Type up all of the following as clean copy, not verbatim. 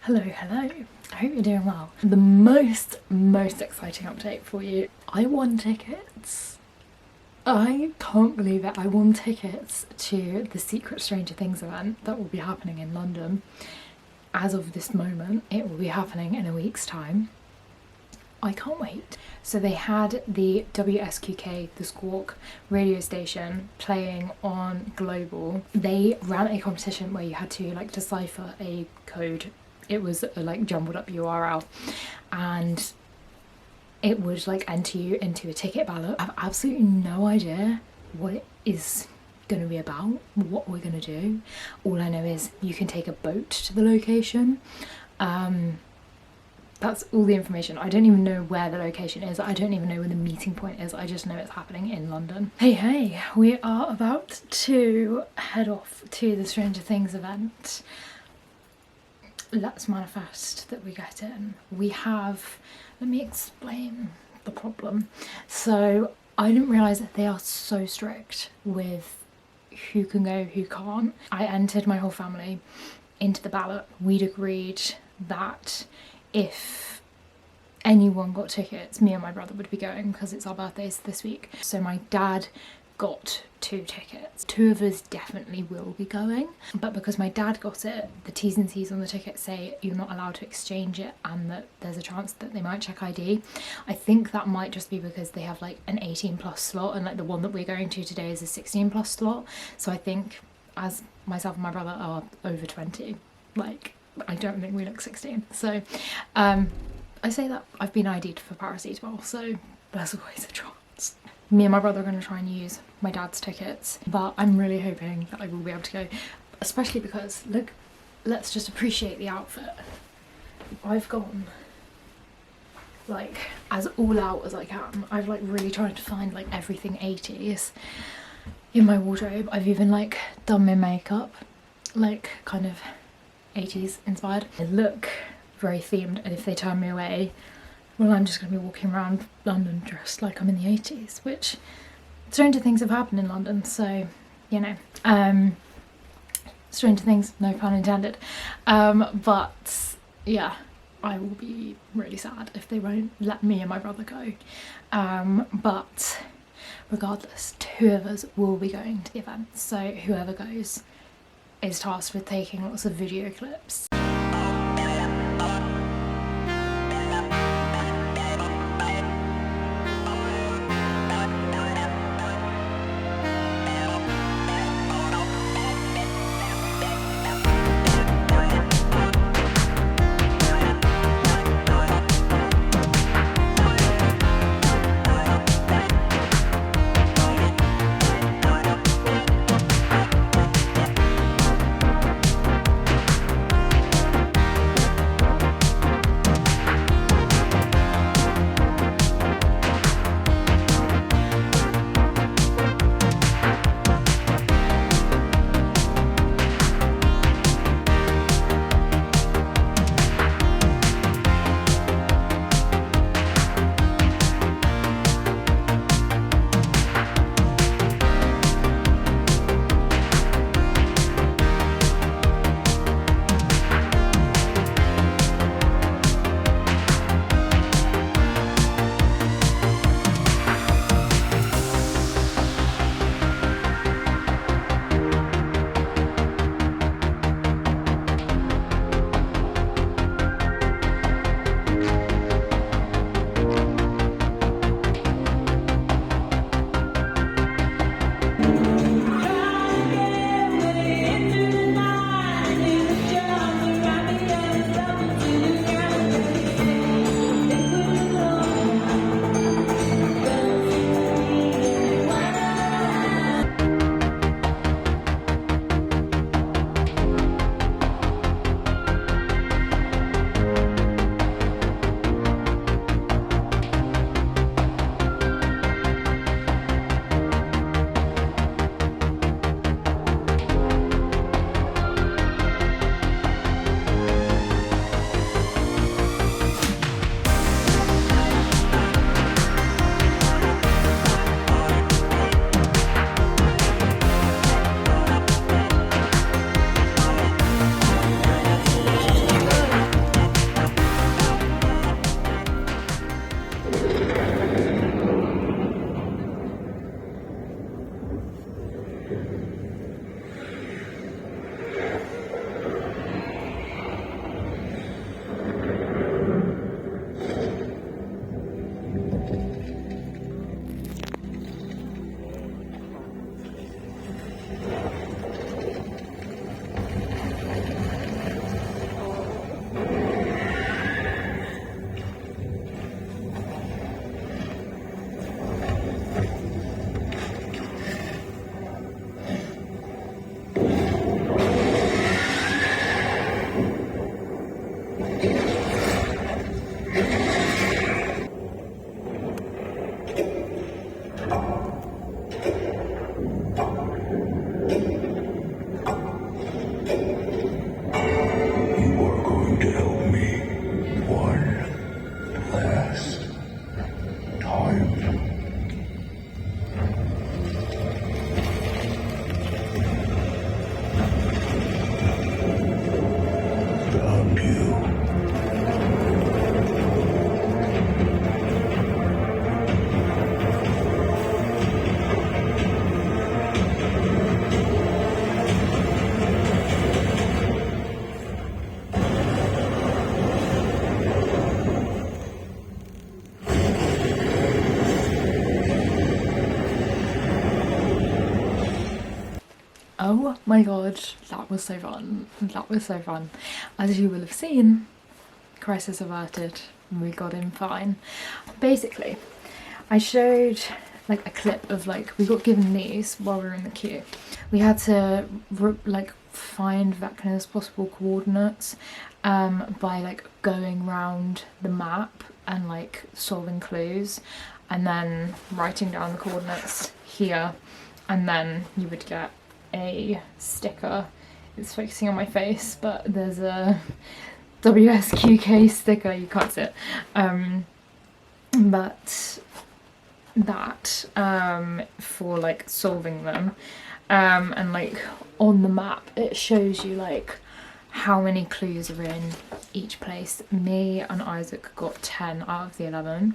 Hello, hello. I hope you're doing well. The most exciting update for you. I won tickets. I can't believe it. I won tickets to the Secret Stranger Things event that will be happening in London. As of this moment, it will be happening in a week's time. I can't wait. So they had the WSQK, the Squawk radio station, playing on Global. They ran a competition where you had to like decipher a code. It was a like jumbled up URL and it would like enter you into a ticket ballot. I have absolutely no idea what it is going to be about, what we're going to do. All I know is you can take a boat to the location. That's all the information. I don't even know where the location is. I don't even know where the meeting point is. I just know it's happening in London. Hey, we are about to head off to the Stranger Things event. Let's manifest that we get in. We have, let me explain the problem. So I didn't realise that they are so strict with who can go, who can't. I entered my whole family into the ballot. We'd agreed that if anyone got tickets, me and my brother would be going because it's our birthdays this week. So my dad got 2 tickets. 2 of us definitely will be going, but because my dad got it, the T's and C's on the ticket say you're not allowed to exchange it and that there's a chance that they might check ID. I think that might just be because they have like an 18+ slot and like the one that we're going to today is a 16+ slot. So I think as myself and my brother are over 20, like I don't think we look 16. So I say that I've been ID'd for paracetamol, so there's always a chance. Me and my brother are going to try and use my dad's tickets, but I'm really hoping that I will be able to go, especially because, look, let's just appreciate the outfit. I've gone, like, as all out as I can. I've, like, really tried to find, like, everything 80s in my wardrobe. I've even, like, done my makeup, like, kind of 80s inspired. I look very themed, and if they turn me away, well, I'm just going to be walking around London dressed like I'm in the 80s, which stranger things have happened in London, so, you know. Stranger things, no pun intended. But, yeah, I will be really sad if they won't let me and my brother go. But regardless, 2 of us will be going to the event, so whoever goes is tasked with taking lots of video clips. Oh my god, that was so fun. That was so fun. As you will have seen, crisis averted. We got in fine. Basically, I showed like a clip of like, we got given these while we were in the queue. We had to like find Vecna's possible coordinates by like going round the map and like solving clues and then writing down the coordinates here, and then you would get a sticker. It's focusing on my face, but there's a WSQK sticker, you can't see it, but that for like solving them, and like on the map it shows you like how many clues are in each place. Me and Isaac got 10 out of the 11,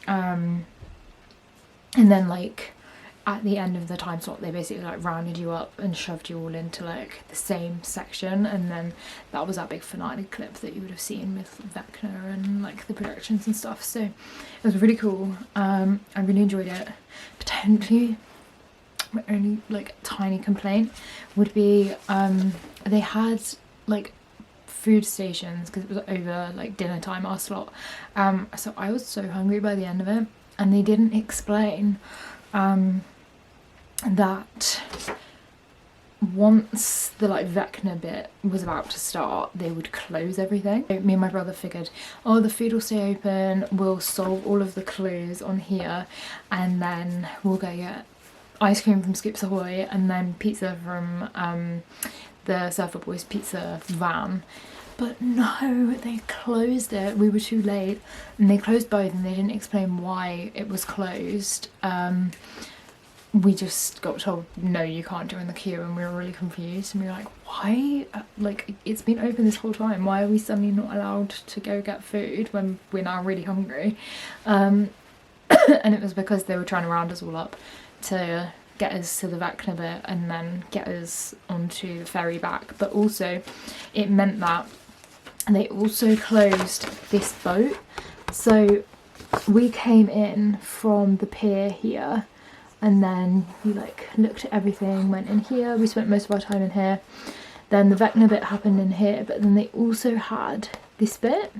and then like at the end of the time slot they basically like rounded you up and shoved you all into like the same section, and then that was that big finale clip that you would have seen with Vecna and like the projections and stuff. So it was really cool. I really enjoyed it. Potentially my only like tiny complaint would be they had like food stations because it was over like dinner time, our slot, so I was so hungry by the end of it, and they didn't explain that once the like Vecna bit was about to start they would close everything. Me and my brother figured, oh, the food will stay open, we'll solve all of the clues on here, and then we'll go get ice cream from Skips Ahoy and then pizza from the Surfer Boys pizza van. But no, they closed it. We were too late and they closed both, and they didn't explain why it was closed. We just got told, no, you can't join the queue, and we were really confused, and we were like, why? Like, it's been open this whole time, why are we suddenly not allowed to go get food when we're now really hungry? And it was because they were trying to round us all up to get us to the Vecna bit and then get us onto the ferry back. But also it meant that they also closed this boat, so we came in from the pier here, and then we like looked at everything, went in here, we spent most of our time in here, then the Vecna bit happened in here, but then they also had this bit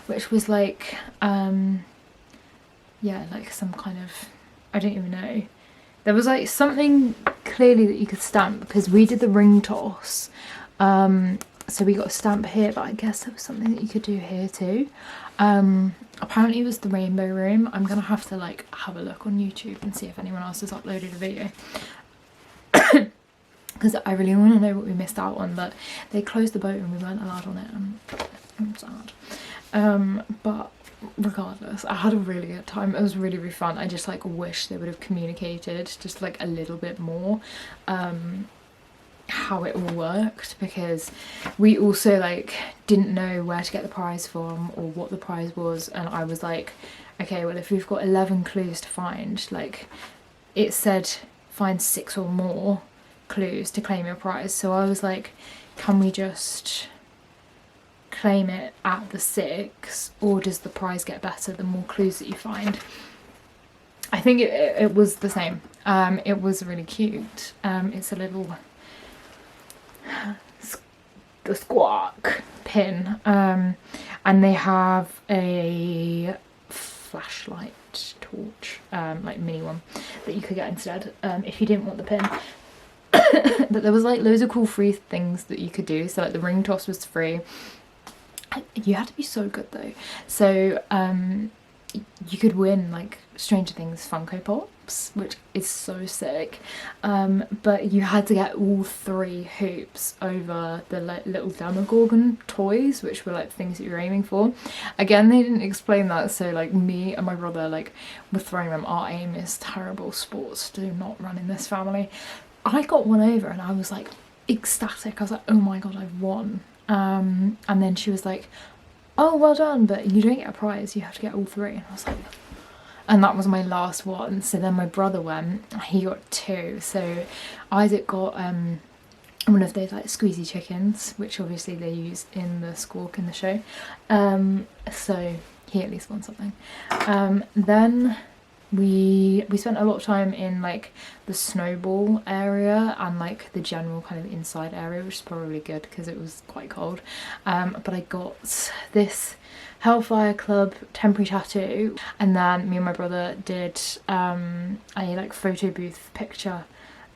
which was like yeah, like some kind of, I don't even know, there was like something clearly that you could stamp because we did the ring toss, so we got a stamp here, but I guess there was something that you could do here too. Apparently it was the rainbow room. I'm gonna have to like have a look on YouTube and see if anyone else has uploaded a video because I really want to know what we missed out on, but they closed the boat and we weren't allowed on it. I'm sad. But regardless, I had a really good time. It was really, really fun. I just like wish they would have communicated just like a little bit more how it all worked, because we also like didn't know where to get the prize from or what the prize was, and I was like, okay, well if we've got 11 clues to find, like it said find 6 or more clues to claim your prize, so I was like, can we just claim it at the 6, or does the prize get better the more clues that you find? I think it was the same. It was really cute. It's a little the squawk pin, and they have a flashlight torch, like mini one, that you could get instead if you didn't want the pin. But there was like loads of cool free things that you could do, so like the ring toss was free, You had to be so good though. So you could win like Stranger Things Funko Pops, which is so sick. But you had to get all 3 hoops over the little Demogorgon toys, which were like things that you were aiming for. Again, they didn't explain that, so like me and my brother like were throwing them. Our aim is terrible. Sports do not run in this family. I got one over and I was like ecstatic. I was like, oh my god, I've won. And then she was like, oh well done, but you don't get a prize, you have to get all 3. And I was like, and that was my last one. So then my brother went, he got 2. So Isaac got one of those like squeezy chickens, which obviously they use in the Squawk in the show. So he at least won something. Then we spent a lot of time in like the snowball area and like the general kind of inside area, which is probably good because it was quite cold. But I got this Hellfire Club temporary tattoo, and then me and my brother did a like photo booth picture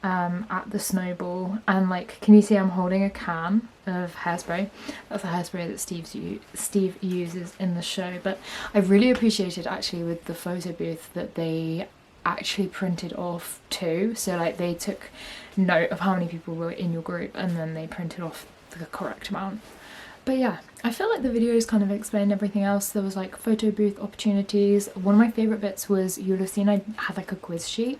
at the snowball. And like, can you see I'm holding a can of hairspray? That's the hairspray that Steve uses in the show. But I really appreciated actually with the photo booth that they actually printed off too. So like they took note of how many people were in your group and then they printed off the correct amount. But yeah, I feel like the videos kind of explained everything else. There was like photo booth opportunities. One of my favourite bits was, you'll have seen I had like a quiz sheet.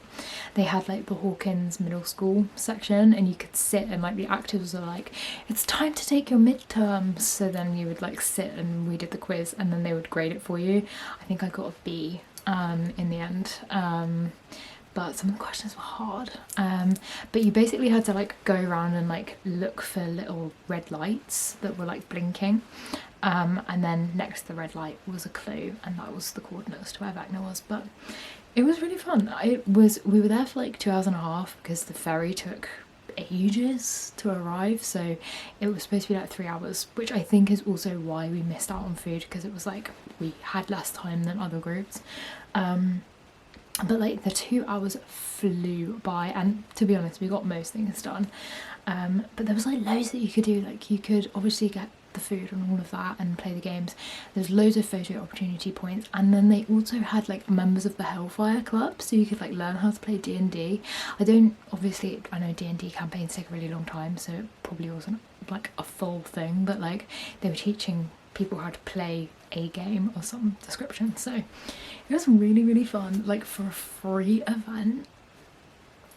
They had like the Hawkins middle school section and you could sit and like the actors were like, it's time to take your midterms. So then you would like sit and we did the quiz and then they would grade it for you. I think I got a B in the end. But some of the questions were hard. But you basically had to like go around and like look for little red lights that were like blinking. And then next to the red light was a clue, and that was the coordinates to where Vecna was. But it was really fun. We were there for like 2 hours and a half because the ferry took ages to arrive, so it was supposed to be like 3 hours, which I think is also why we missed out on food, because it was like we had less time than other groups. But like the 2 hours flew by, and to be honest we got most things done. But there was like loads that you could do. Like you could obviously get the food and all of that and play the games. There's loads of photo opportunity points, and then they also had like members of the Hellfire Club, so you could like learn how to play D&D. I know D&D campaigns take a really long time, so it probably wasn't like a full thing, but like they were teaching people how to play a game of some description. So it was really, really fun. Like for a free event,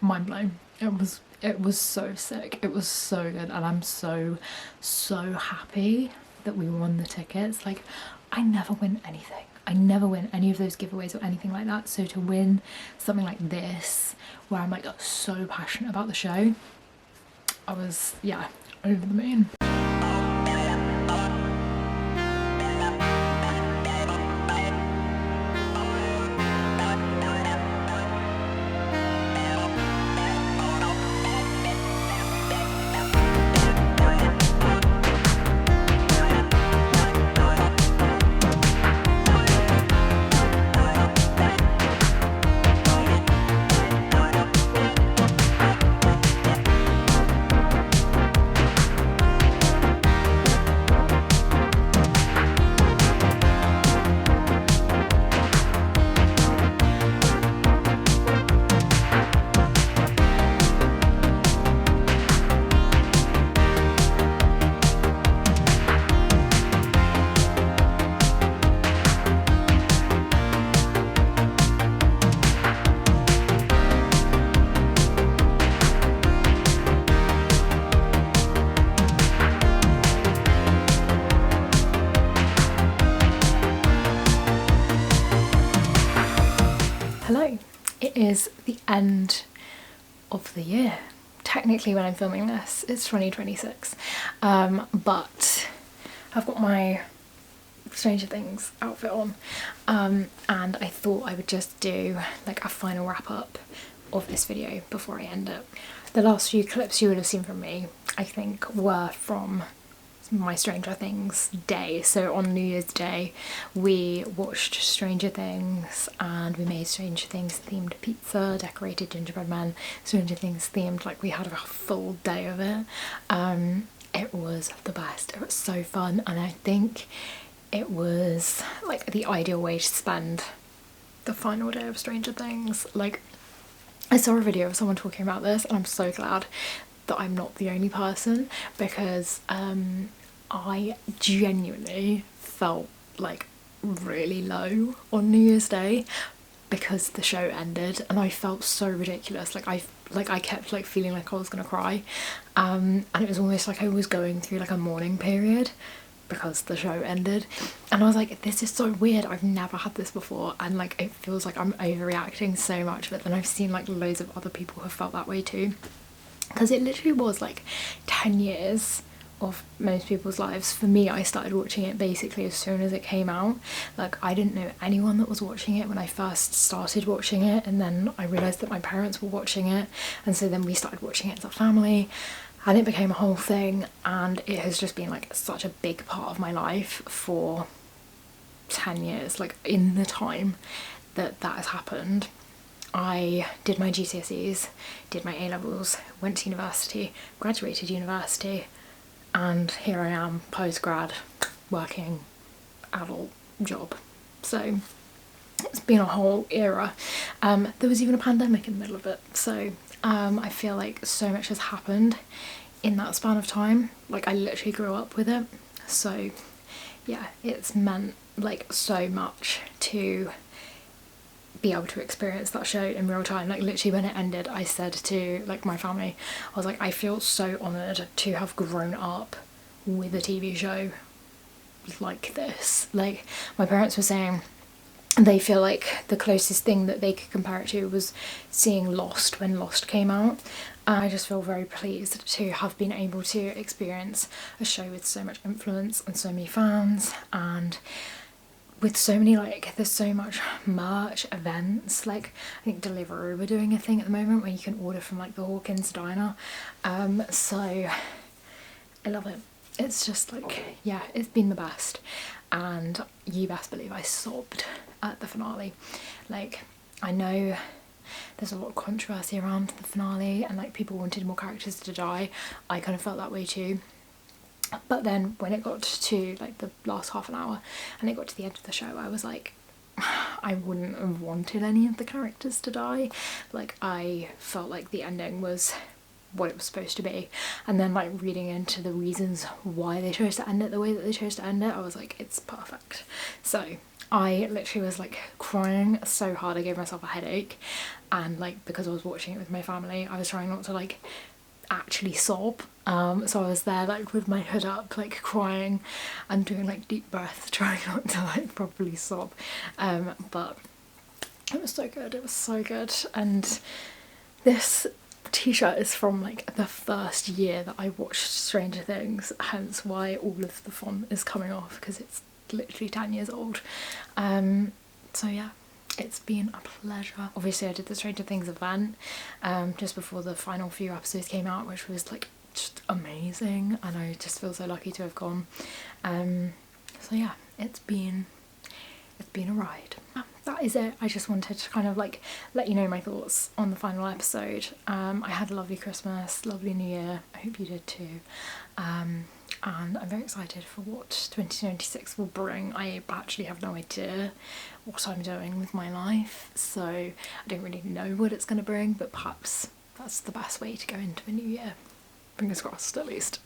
mind blown. It was so sick. It was so good, and I'm so happy that we won the tickets. Like I never win anything. I never win any of those giveaways or anything like that. So to win something like this, where I'm like so passionate about the show, I was, yeah, over the moon. Hello, it is the end of the year. Technically when I'm filming this, it's 2026, but I've got my Stranger Things outfit on, and I thought I would just do like a final wrap up of this video before I end it. The last few clips you would have seen from me, I think, were from my Stranger Things day. So on New Year's Day we watched Stranger Things and we made Stranger Things themed pizza, decorated gingerbread men, Stranger Things themed, like we had a full day of it. It was the best. It was so fun, and I think it was like the ideal way to spend the final day of Stranger Things. Like, I saw a video of someone talking about this, and I'm so glad that I'm not the only person, because I genuinely felt like really low on New Year's Day because the show ended, and I felt so ridiculous. I kept like feeling like I was gonna cry, and it was almost like I was going through like a mourning period because the show ended, and I was like, this is so weird, I've never had this before, and like it feels like I'm overreacting so much. But then I've seen like loads of other people who have felt that way too, because it literally was like 10 years of most people's lives. For me, I started watching it basically as soon as it came out. Like, I didn't know anyone that was watching it when I first started watching it, and then I realised that my parents were watching it, and so then we started watching it as a family, and it became a whole thing, and it has just been like such a big part of my life for 10 years. Like, in the time that has happened, I did my GCSEs, did my A-levels, went to university, graduated university, and here I am, post-grad, working adult job. So it's been a whole era. There was even a pandemic in the middle of it, so I feel like so much has happened in that span of time. Like, I literally grew up with it, so yeah, it's meant like so much to be able to experience that show in real time. Like, literally when it ended, I said to like my family, I was like, I feel so honoured to have grown up with a TV show like this. Like, my parents were saying they feel like the closest thing that they could compare it to was seeing Lost when Lost came out. I just feel very pleased to have been able to experience a show with so much influence and so many fans, and with so many, like, there's so much merch, events. Like, I think Deliveroo were doing a thing at the moment where you can order from like the Hawkins diner, so I love it. It's just like, yeah, it's been the best, and you best believe I sobbed at the finale. Like, I know there's a lot of controversy around the finale, and like people wanted more characters to die. I kind of felt that way too. But then when it got to like the last half an hour and it got to the end of the show, I was like, I wouldn't have wanted any of the characters to die. Like, I felt like the ending was what it was supposed to be, and then like reading into the reasons why they chose to end it the way that they chose to end it, I was like, it's perfect. So I literally was like crying so hard, I gave myself a headache, and like because I was watching it with my family, I was trying not to like actually sob, so I was there like with my hood up, like crying and doing like deep breaths, trying not to like properly sob, but it was so good, it was so good. And this t-shirt is from like the first year that I watched Stranger Things, hence why all of the font is coming off, because it's literally 10 years old. So yeah, it's been a pleasure. Obviously I did the Stranger Things event just before the final few episodes came out, which was like just amazing, and I just feel so lucky to have gone. So yeah, it's been a ride. That is it. I just wanted to kind of like let you know my thoughts on the final episode. I had a lovely Christmas, lovely New Year. I hope you did too. And I'm very excited for what 2026 will bring. I actually have no idea what I'm doing with my life, so I don't really know what it's going to bring, but perhaps that's the best way to go into a new year. Fingers crossed, at least.